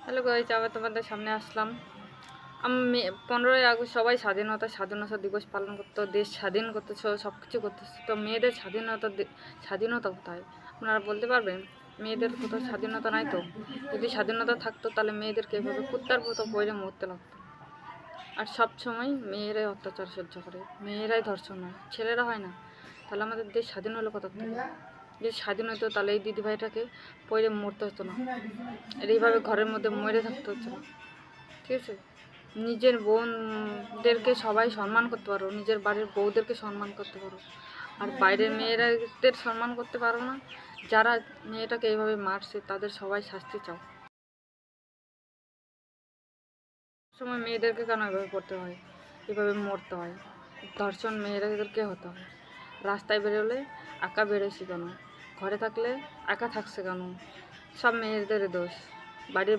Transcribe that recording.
Hello guys, আবার তোমাদের সামনে আসলাম। আমি 15ই আগস্ট সবাই স্বাধীনতা দিবস পালন করতো, দেশ স্বাধীন করতো, সব কিছু করতেছে। তো মেয়েদের স্বাধীনতা কোথায় আপনারা বলতে পারবেন? মেয়েদের কোথাও স্বাধীনতা নাই তো? যদি স্বাধীনতা থাকতো তাহলে মেয়েদেরকে এভাবে কুত্তার মতো বইরে মরতে লাগতো। আর সব সময় মেয়েরাই অত্যাচার সহ্য করে, মেয়েরাই ধর্ষণ হয়, ছেলেরা হয় না। তাহলে আমাদের দেশ স্বাধীন হলো কোথা থেকে? দেশ স্বাধীন হতো তাহলে এই দিদিভাইটাকে পইরে মরতে হতো না, আর এইভাবে ঘরের মধ্যে মরে থাকতে হচ্ছে না। ঠিক আছে, নিজের বোনদেরকে সবাই সম্মান করতে পারো, নিজের বাড়ির বউদেরকে সম্মান করতে পারো, আর বাইরের মেয়েরাদের সম্মান করতে পারো না। যারা মেয়েটাকে এইভাবে মারছে তাদের সবাই শাস্তি চাও। সময় মেয়েদেরকে কেন এভাবে করতে হয়, এভাবে মরতে হয়? ধর্ষণ মেয়েদেরকে হতে হয়। রাস্তায় বেরোলে একা বেরোছি কেন? ঘরে থাকলে একা থাকছে কেন? সব মেয়েদের দোষ। বাড়ির বাইরে